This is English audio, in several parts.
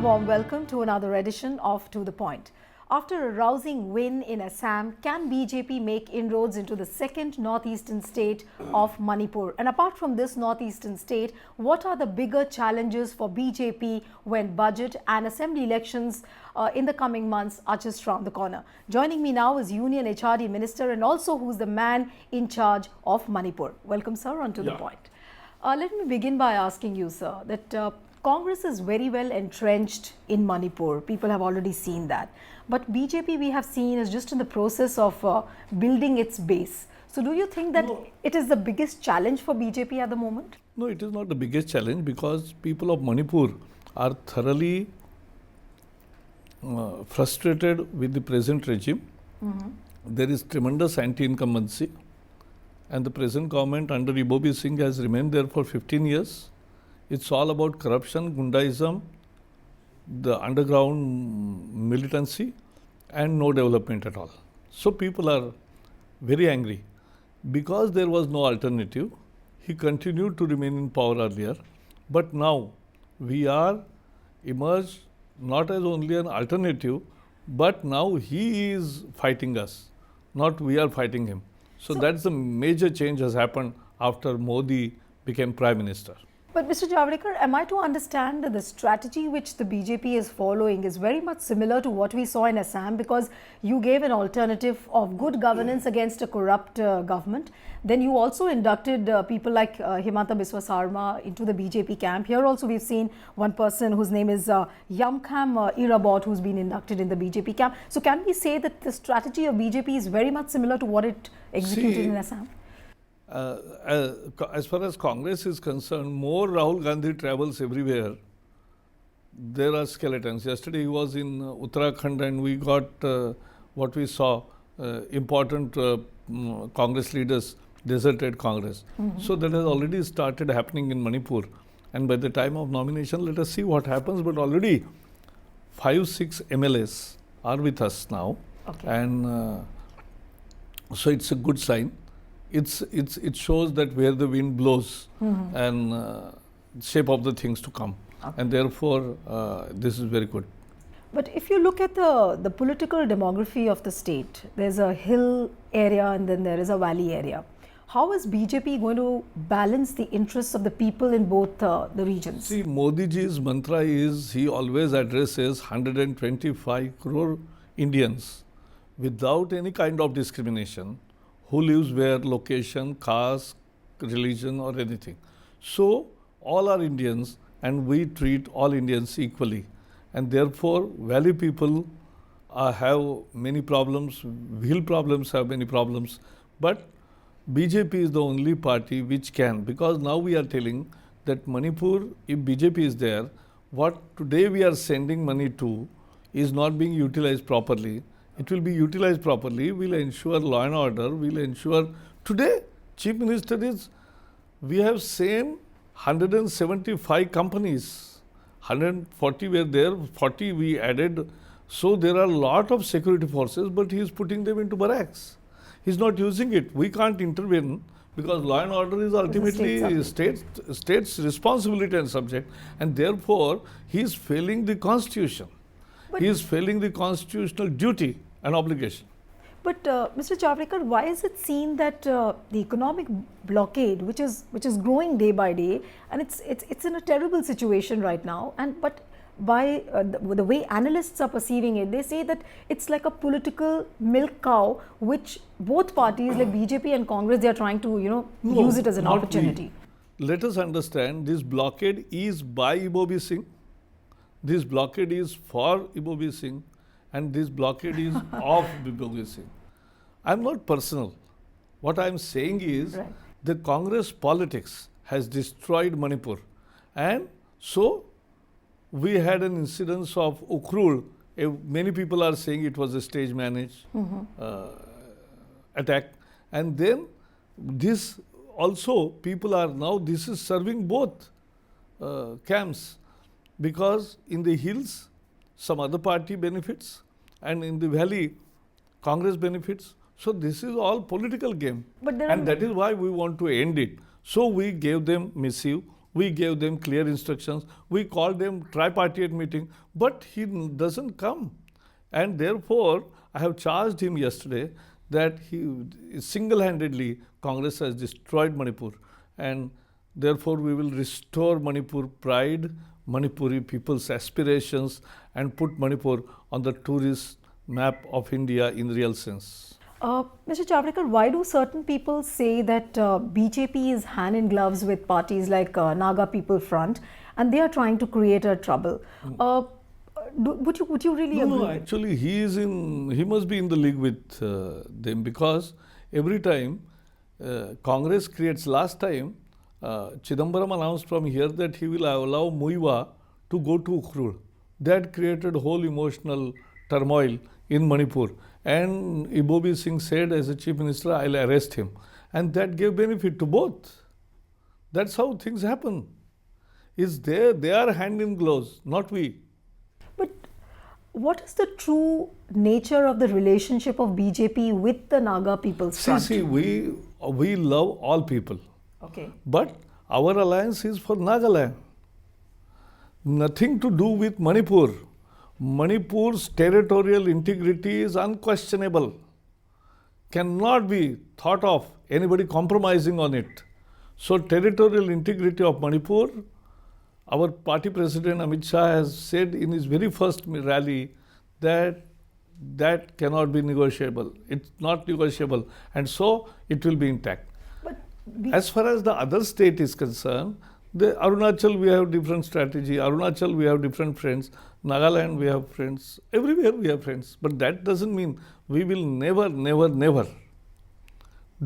warm welcome to another edition of To The Point. After a rousing win in Assam, can BJP make inroads into the second northeastern state of Manipur? And apart from this northeastern state, what are the bigger challenges for BJP when budget and assembly elections in the coming months are just round the corner? Joining me now is Union HRD Minister and also who's the man in charge of Manipur. Welcome, sir, on To The Point. Let me begin by asking you, sir, that Congress is very well entrenched in Manipur. People have already seen that. But BJP, we have seen, is just in the process of building its base. So do you think that it is the biggest challenge for BJP at the moment? No, it is not the biggest challenge because people of Manipur are thoroughly frustrated with the present regime. There is tremendous anti-incumbency and the present government under Ibobi Singh has remained there for 15 years. It's all about corruption, gundaism, the underground militancy and no development at all. So people are very angry. Because there was no alternative, he continued to remain in power earlier. But now we are emerged not as only an alternative, but now he is fighting us, not we are fighting him. So that's the major change has happened after Modi became Prime Minister. But Mr. Javadekar, am I to understand that the strategy which the BJP is following is very much similar to what we saw in Assam, because you gave an alternative of good governance against a corrupt government. Then you also inducted people like Himanta Biswa Sarma into the BJP camp. Here also we've seen one person whose name is Yamkham Irabot, who's been inducted in the BJP camp. So can we say that the strategy of BJP is very much similar to what it executed in Assam? As far as Congress is concerned, more Rahul Gandhi travels everywhere. There are skeletons. Yesterday he was in Uttarakhand and we got what we saw, important Congress leaders deserted Congress. So that has already started happening in Manipur. And by the time of nomination, let us see what happens. But already 5-6 MLAs are with us now. Okay. And so it's a good sign. It shows that where the wind blows and shape of the things to come. Okay. And therefore, this is very good. But if you look at the political demography of the state, there's a hill area and then there is a valley area. How is BJP going to balance the interests of the people in both the regions? See, Modi ji's mantra is he always addresses 125 crore Indians without any kind of discrimination. Who lives where, location, caste, religion or anything. So all are Indians and we treat all Indians equally. And therefore valley people have many problems, hill problems have many problems. But BJP is the only party which can, because now we are telling that Manipur, if BJP is there, what today we are sending money to is not being utilized properly. It will be utilized properly, will ensure law and order, will ensure. Today, Chief Minister is, we have seen 175 companies, 140 were there, 40 we added. So there are a lot of security forces, but he is putting them into barracks. He is not using it. We can't intervene because law and order is ultimately state's responsibility and subject, and therefore he is failing the constitution. He is failing the constitutional duty and obligation. But Mr. Javadekar, why is it seen that the economic blockade, which is growing day by day, and it's in a terrible situation right now, and but by the way analysts are perceiving it, they say that it's like a political milk cow, which both parties like BJP and Congress, they are trying to use it as an opportunity. Let us understand, this blockade is by Ibobi Singh. This blockade is for Ibobi Singh and this blockade is of Ibobi Singh. I am not personal. What I am saying is the Congress politics has destroyed Manipur, and so we had an incidence of Ukhrul. Many people are saying it was a stage managed attack, and then this also people are now, this is serving both camps. Because in the hills, some other party benefits and in the valley, Congress benefits. So this is all political game. And that is why we want to end it. So we gave them missive, We gave them clear instructions. We called them tripartite meeting, but he doesn't come. And therefore, I have charged him yesterday that he single-handedly Congress has destroyed Manipur, and therefore we will restore Manipur pride, Manipuri people's aspirations, and put Manipur on the tourist map of India in real sense. Mr. Javadekar, why do certain people say that BJP is hand in gloves with parties like Naga People Front, and they are trying to create a trouble? Would you really agree? No, actually, he must be in the league with them, because every time Congress creates. Last time, Chidambaram announced from here that he will allow Muiwa to go to Ukhrul. That created whole emotional turmoil in Manipur. And Ibobi Singh said, as a chief minister, I'll arrest him. And that gave benefit to both. That's how things happen. They are hand in gloves, not we. But what is the true nature of the relationship of BJP with the Naga People's Front? See, we love all people. Okay. But our alliance is for Nagaland. Nothing to do with Manipur. Manipur's territorial integrity is unquestionable. Cannot be thought of anybody compromising on it. So territorial integrity of Manipur, our party president Amit Shah has said in his very first rally that cannot be negotiable. It's not negotiable, and so it will be intact. But as far as the other state is concerned, the Arunachal we have different strategy, Arunachal we have different friends, Nagaland we have friends, everywhere we have friends. But that doesn't mean we will never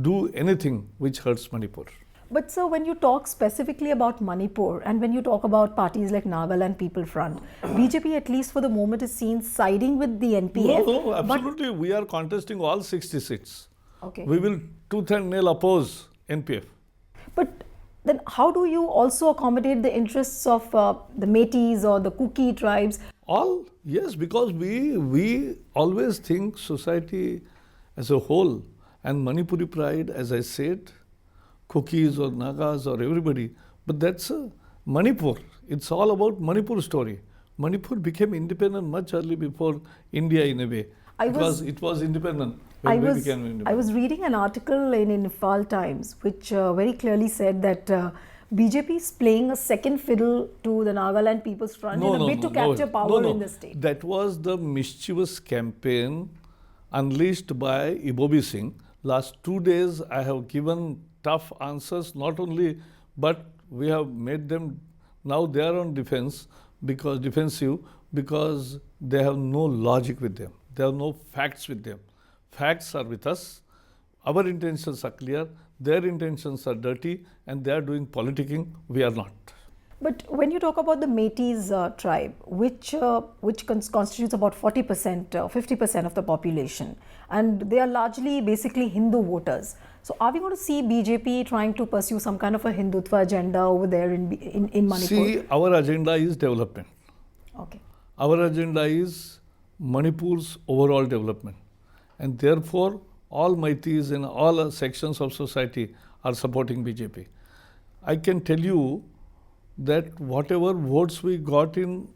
do anything which hurts Manipur. But sir, when you talk specifically about Manipur and when you talk about parties like Nagaland People Front, BJP at least for the moment is seen siding with the NPF. No, absolutely. We are contesting all 60 seats. Okay. We will tooth and nail oppose NPF. But then how do you also accommodate the interests of the Metis or the Kuki tribes? All, yes, because we always think society as a whole, and Manipuri pride, as I said, Kukis or Nagas or everybody, but that's Manipur. It's all about Manipur story. Manipur became independent much early before India in a way. It was independent when we became independent. I was reading an article in Imphal Times which very clearly said that BJP is playing a second fiddle to the Nagaland People's Front in a bid to capture power in the state. That was the mischievous campaign unleashed by Ibobi Singh. Last 2 days I have given tough answers, not only, but we have made them, now they are on defensive because they have no logic with them. They have no facts with them. Facts are with us. Our intentions are clear. Their intentions are dirty, and they are doing politicking. We are not. But when you talk about the Metis tribe, which constitutes about 40%, 50% of the population, and they are largely basically Hindu voters. So are we going to see BJP trying to pursue some kind of a Hindutva agenda over there in Manipur? See, our agenda is development. Okay. Our agenda is Manipur's overall development. And therefore, all Metis in all sections of society are supporting BJP. I can tell you that whatever votes we got in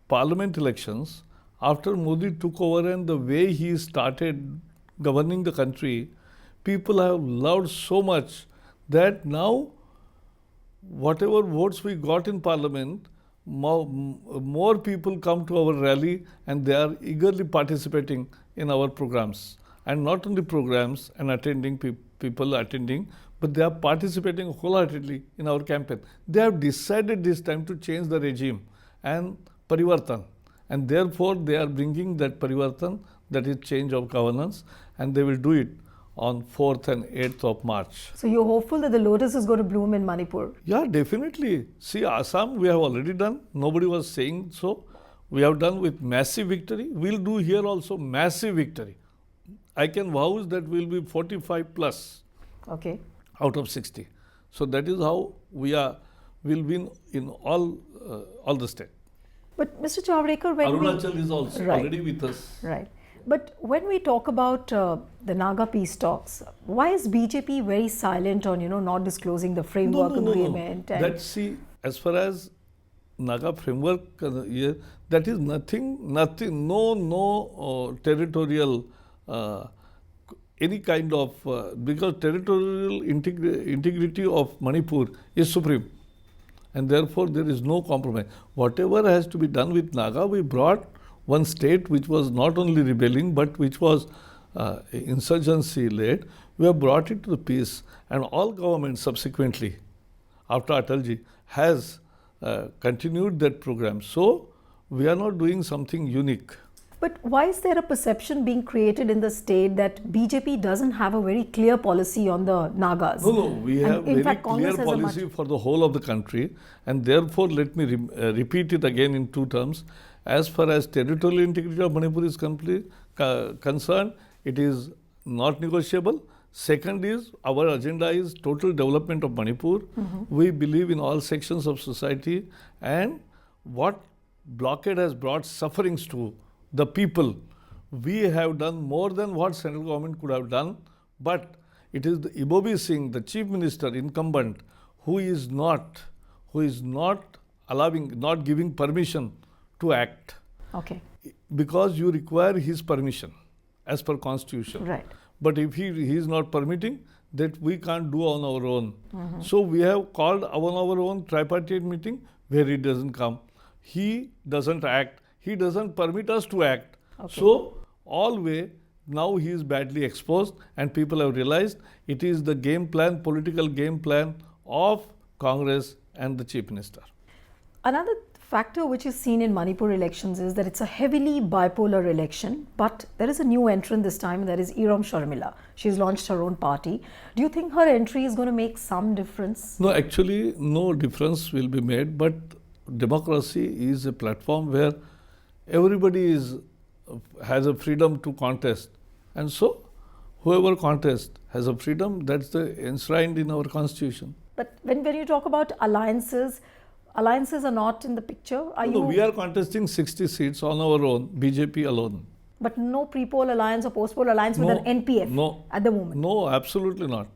parliament elections, after Modi took over and the way he started governing the country, people have loved so much that now whatever votes we got in parliament, more people come to our rally and they are eagerly participating in our programs. And not only programs and attending, people attending, but they are participating wholeheartedly in our campaign. They have decided this time to change the regime and parivartan. And therefore, they are bringing that parivartan, that is change of governance, and they will do it on 4th and 8th of March. So you're hopeful that the lotus is going to bloom in Manipur? Yeah, definitely. See, Assam we have already done. Nobody was saying so. We have done with massive victory. We'll do here also massive victory. I can vouch that we'll be 45 plus. Okay. Out of 60. So that is how will win in all the state. But Mr. Javadekar, when Arunachal is also already with us. Right. But when we talk about the Naga peace talks, why is BJP very silent on not disclosing the framework agreement? No. as far as Naga framework, that is nothing, no territorial, any kind of, because territorial integrity of Manipur is supreme. And therefore, there is no compromise. Whatever has to be done with Naga, we brought one state which was not only rebelling, but which was insurgency led. We have brought it to the peace. And all governments subsequently, after Atalji, has continued that program. So, we are not doing something unique. But why is there a perception being created in the state that BJP doesn't have a very clear policy on the Nagas? No, we have very clear policy for the whole of the country, and therefore let me repeat it again in two terms. As far as territorial integrity of Manipur is concerned, it is not negotiable. Second is, our agenda is total development of Manipur. We believe in all sections of society, and what blockade has brought sufferings to the people. We have done more than what central government could have done, but it is the Ibobi Singh, the chief minister incumbent, who is not allowing, not giving permission to act. Okay. Because you require his permission as per constitution. Right. But if he is not permitting, that we can't do on our own. So we have called on our own tripartite meeting where he doesn't come. He doesn't act. He doesn't permit us to act. Okay. So always now he is badly exposed, and people have realized it is the game plan, political game plan of Congress and the chief minister. Another factor which is seen in Manipur elections is that it's a heavily bipolar election, but there is a new entrant this time, that is Irom Sharmila. She's launched her own party. Do you think her entry is going to make some difference? No, actually no difference will be made, but democracy is a platform where everybody has a freedom to contest, and so whoever contests has a freedom. That's enshrined in our constitution. But when you talk about alliances are not in the picture. No, we are contesting 60 seats on our own, BJP alone. But no pre-poll alliance or post-poll alliance with an NPF at the moment? No, absolutely not.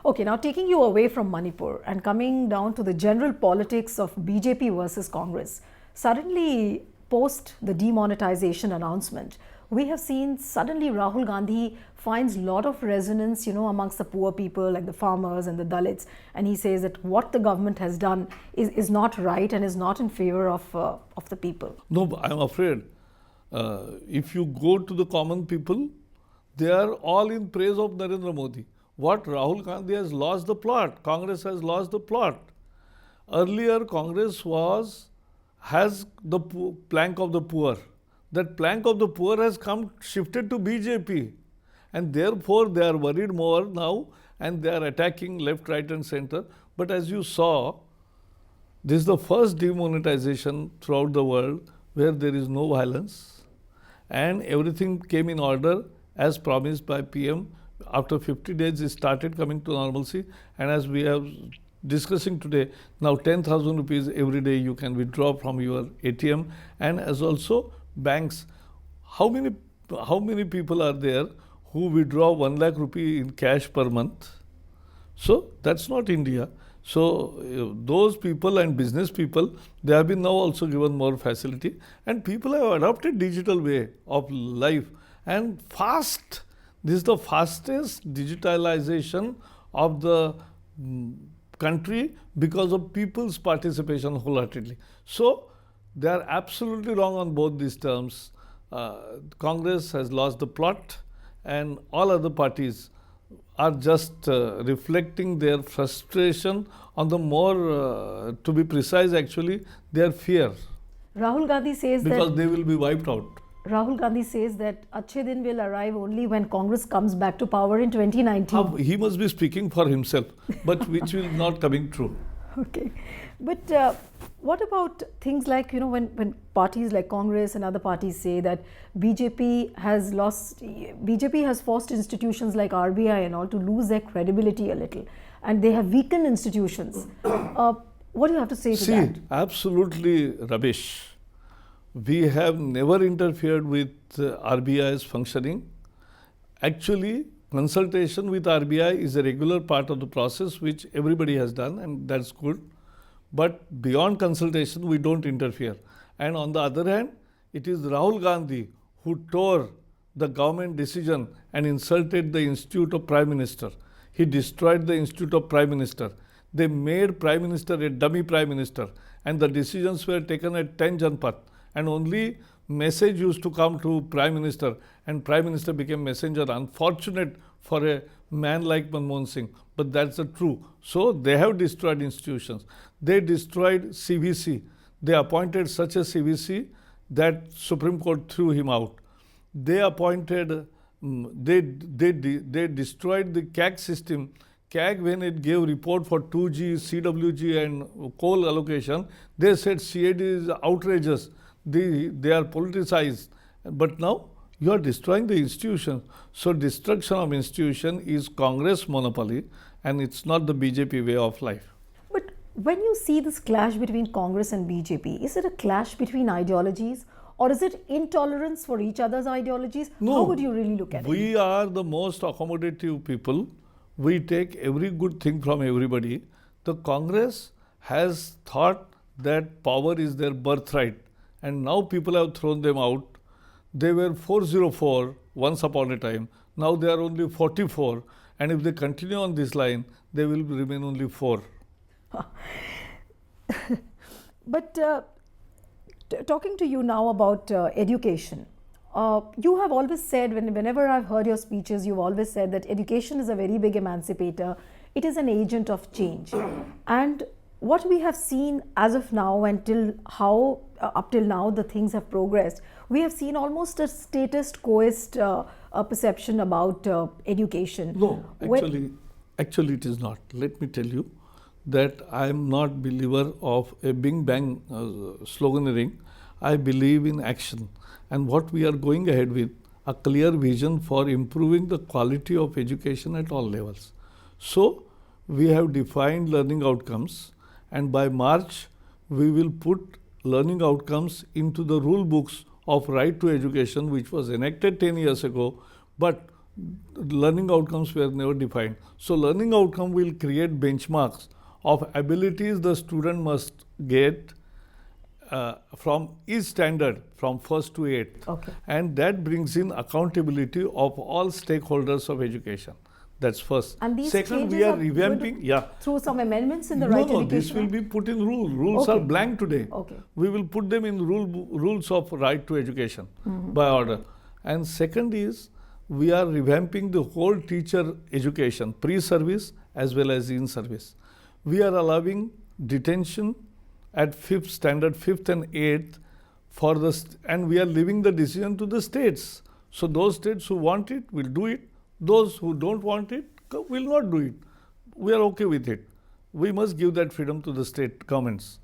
Okay, now taking you away from Manipur and coming down to the general politics of BJP versus Congress, suddenly post the demonetization announcement, we have seen suddenly Rahul Gandhi finds a lot of resonance, amongst the poor people like the farmers and the Dalits, and he says that what the government has done is not right and is not in favor of the people. No, I'm afraid if you go to the common people, they are all in praise of Narendra Modi. What Rahul Gandhi has lost the plot. Congress has lost the plot. Earlier, Congress has the plank of the poor. That plank of the poor has shifted to BJP, and therefore they are worried more now, and they are attacking left, right and center. But as you saw, this is the first demonetization throughout the world where there is no violence, and everything came in order as promised by PM. After 50 days it started coming to normalcy, and as we have discussing today, now 10,000 rupees every day you can withdraw from your ATM, and as also banks. How many people are there who withdraw 1 lakh rupee in cash per month? So that's not India. So those people and business people, they have been now also given more facility, and people have adopted digital way of life, and fast. This is the fastest digitalization of the country because of people's participation wholeheartedly. So they are absolutely wrong on both these terms. Congress has lost the plot, and all other parties are just reflecting their frustration on the more, to be precise actually, their fear. Rahul Gandhi says because they will be wiped out. Rahul Gandhi says that Achhe Din will arrive only when Congress comes back to power in 2019. He must be speaking for himself, but which will not coming true. Okay. But what about things like, when parties like Congress and other parties say that BJP has forced institutions like RBI and all to lose their credibility a little, and they have weakened institutions. What do you have to say to that? Absolutely rubbish. We have never interfered with RBI's functioning. Actually, consultation with RBI is a regular part of the process which everybody has done, and that's good. But beyond consultation, we don't interfere. And on the other hand, it is Rahul Gandhi who tore the government decision and insulted the Institute of Prime Minister. He destroyed the Institute of Prime Minister. They made Prime Minister a dummy Prime Minister, and the decisions were taken at 10 Janpat, and only message used to come to Prime Minister, and Prime Minister became messenger. Unfortunate for a man like Manmohan Singh, but that's the truth. So they have destroyed institutions. They destroyed CVC. They appointed such a CVC that Supreme Court threw him out. They appointed, they destroyed the CAG system. CAG, when it gave report for 2G, CWG and coal allocation, they said CAD is outrageous. They are politicized. But now you are destroying the institutions. So destruction of institution is Congress monopoly, and it's not the BJP way of life. But when you see this clash between Congress and BJP, is it a clash between ideologies, or is it intolerance for each other's ideologies? No, how would you really look at it? We are the most accommodative people. We take every good thing from everybody. The Congress has thought that power is their birthright, and now people have thrown them out. They were 404 once upon a time. Now they are only 44, and if they continue on this line, they will remain only 4. But talking to you now about education, you have always said, whenever I've heard your speeches, you've always said that education is a very big emancipator. It is an agent of change. And what we have seen as of now, until how up till now the things have progressed, we have seen almost a statist quoist perception about education. No, actually it is not. Let me tell you that I am not believer of a bing bang sloganeering. I believe in action, and what we are going ahead with, a clear vision for improving the quality of education at all levels. So we have defined learning outcomes, and by March we will put learning outcomes into the rule books of right to education, which was enacted 10 years ago, but learning outcomes were never defined. So learning outcome will create benchmarks of abilities the student must get from each standard from 1st to 8th. Okay. And that brings in accountability of all stakeholders of education. That's first. And these Second, we are revamping. Through some amendments in the right to education. No, this will be put in rule. Rules are blank today. Okay. We will put them in rules of right to education by order. And second is, we are revamping the whole teacher education, pre-service as well as in-service. We are allowing detention at 5th standard, 5th and 8th for and we are leaving the decision to the states. So those states who want it will do it. Those who don't want it will not do it. We are okay with it. We must give that freedom to the state governments.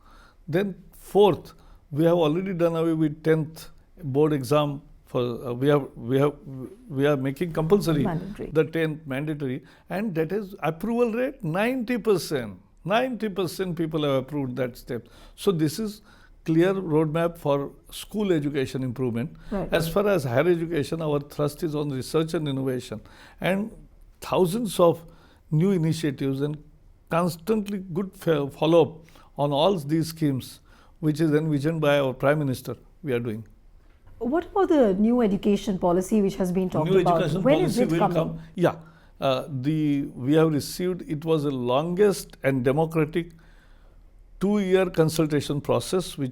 Then fourth, we have already done away with 10th board exam. For we are making compulsory mandatory. The 10th mandatory, and that is approval rate 90%. 90% people have approved that step. So this is clear roadmap for school education improvement. Right. As far as higher education, our thrust is on research and innovation, and thousands of new initiatives and constantly good follow-up on all these schemes, which is envisioned by our Prime Minister, we are doing. What about the new education policy which has been talked New about? education When policy is it will coming? come. Yeah. We have received, it was the longest and democratic 2-year consultation process, we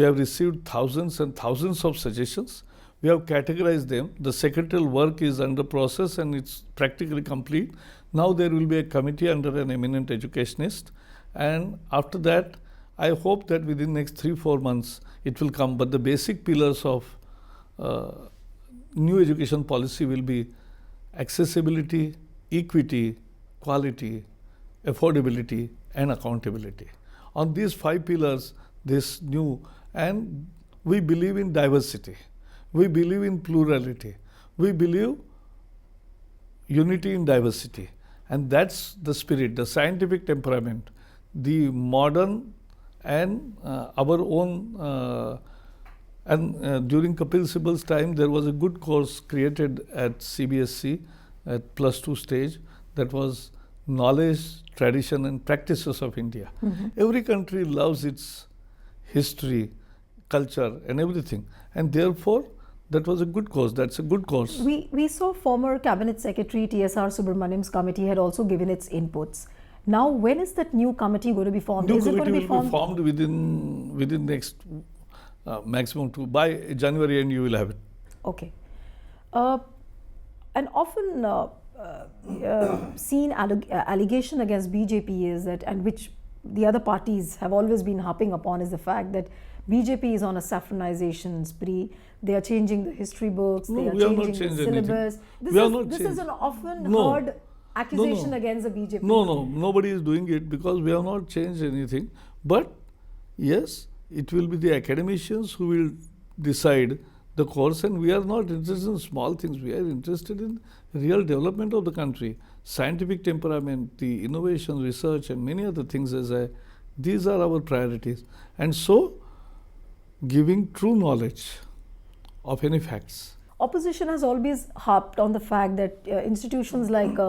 have received thousands and thousands of suggestions. We have categorized them. The secretarial work is under process and it's practically complete. Now there will be a committee under an eminent educationist, and after that I hope that within next 3-4 months it will come. But the basic pillars of new education policy will be accessibility, equity, quality, affordability and accountability. On these 5 pillars, this new, and we believe in diversity, we believe in plurality, we believe unity in diversity, and that's the spirit, the scientific temperament, the modern and our own. During Kapil Sibal's time, there was a good course created at CBSE at +2 stage, that was knowledge, tradition and practices of India. Every country loves its history, culture and everything, and therefore that was a good course. That's a good course. We saw former Cabinet Secretary T.S.R. Subramaniam's committee had also given its inputs. Now, when is that new committee going to be formed? New is it going committee to be will be formed within next maximum by January, and you will have it. Okay. An often seen allegation against BJP is that, and which the other parties have always been harping upon, is the fact that BJP is on a saffronization spree. They are changing the history books. No, they are we have not changing the changed syllabus. anything. This is an often No. heard accusation No. against the BJP. No, nobody is doing it because we have not changed anything. But yes, it will be the academicians who will decide the course, and we are not interested in small things. We are interested in real development of the country, scientific temperament, the innovation, research, and many other things. These are our priorities, and so giving true knowledge of any facts. Opposition has always harped on the fact that institutions like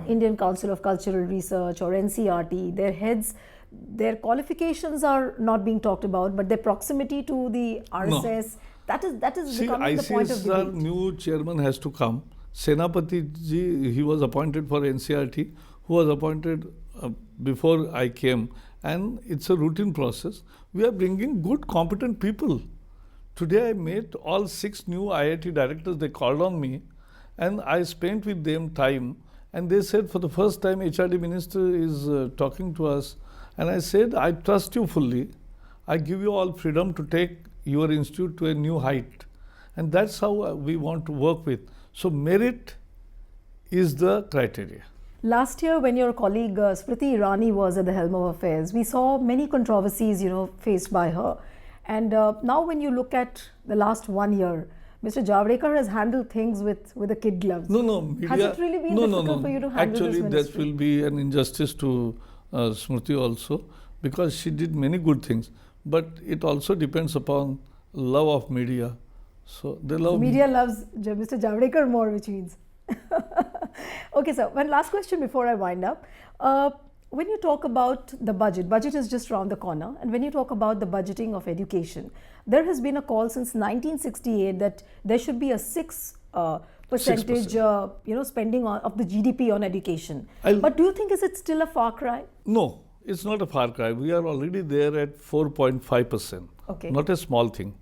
Indian Council of Cultural Research or NCRT, their heads, their qualificains are not being talked about, but their proximity to the RSS, that is becoming the point of ICS, our debate. new chairman has to come. Senapati ji, he was appointed for NCRT, who was appointed before I came, and it's a routine process. We are bringing good, competent people. Today I met all 6 new IIT directors. They called on me, and I spent with them time, and they said for the first time HRD minister is talking to us, and I said, I trust you fully. I give you all freedom to take your institute to a new height, and that's how we want to work with. So merit is the criteria. Last year, when your colleague Smriti Irani was at the helm of affairs, we saw many controversies, faced by her. And now when you look at the last 1 year, Mr. Javadekar has handled things with the kid gloves. No, media, Has it really been difficult for you to handle Actually, this that ministry? will be an injustice to Smriti also, because she did many good things. But it also depends upon love of media. So they love Media loves Mr. Javadekar more, which means. Okay, sir. One last question before I wind up. When you talk about the budget is just around the corner, and when you talk about the budgeting of education, there has been a call since 1968 that there should be a 6 percentage, spending of the GDP on education. But do you think is it still a far cry? No, it's not a far cry. We are already there at 4.5%. Okay. Not a small thing.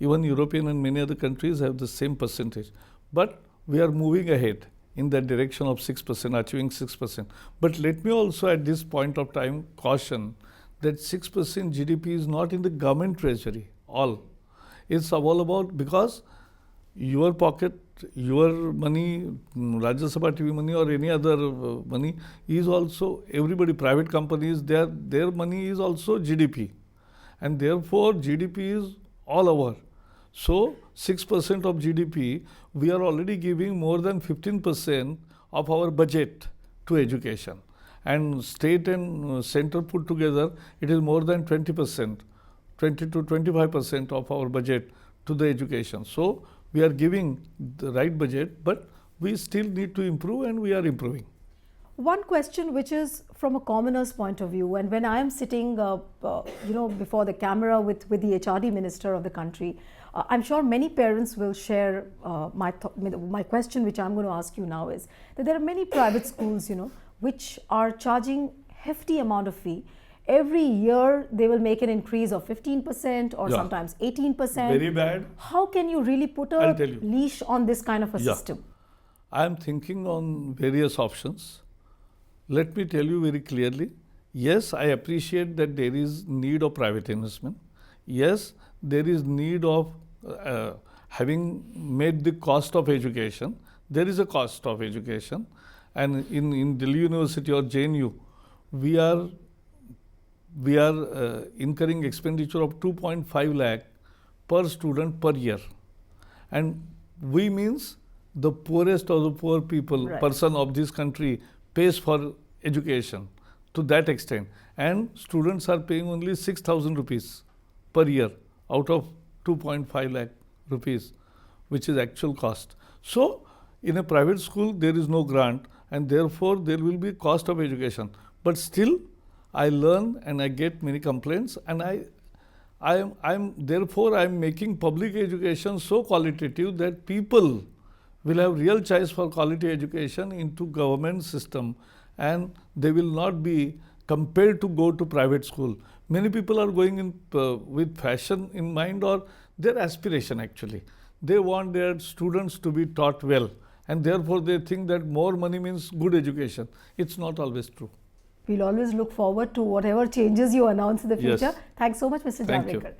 Even European and many other countries have the same percentage. But we are moving ahead in that direction of 6%, achieving 6%. But let me also at this point of time caution that 6% GDP is not in the government treasury, all. It's all about, because your pocket, your money, Rajya Sabha TV money or any other money is also, everybody, private companies, their money is also GDP. And therefore GDP is all over. So 6% of GDP, we are already giving more than 15% of our budget to education. And state and center put together, it is more than 20%, 20 to 25% of our budget to the education. So we are giving the right budget, but we still need to improve, and we are improving. One question which is from a commoner's point of view, and when I am sitting before the camera with the HRD minister of the country, I'm sure many parents will share my question, which I'm going to ask you now, is that there are many private schools, which are charging hefty amount of fee. Every year they will make an increase of 15% or sometimes 18%. Very bad. How can you really put a leash on this kind of a system? I am thinking on various options. Let me tell you very clearly, yes, I appreciate that there is need of private investment. Yes, there is need of having made the cost of education. There is a cost of education, and in Delhi University or JNU, we are incurring expenditure of 2.5 lakh per student per year, and we means the poorest of the poor people, person of this country pays for education to that extent, and students are paying only 6,000 rupees per year out of 2.5 lakh rupees, which is actual cost. So in a private school there is no grant, and therefore there will be cost of education. But still, I learn and I get many complaints, and therefore I am making public education so qualitative that people will have real choice for quality education into government system, and they will not be compelled to go to private school. Many people are going in with fashion in mind, or their aspiration actually. They want their students to be taught well, and therefore they think that more money means good education. It's not always true. We'll always look forward to whatever changes you announce in the future. Yes. Thanks so much, Mr. Thank you. Javadekar.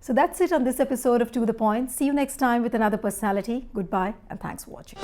So that's it on this episode of To The Point. See you next time with another personality. Goodbye and thanks for watching.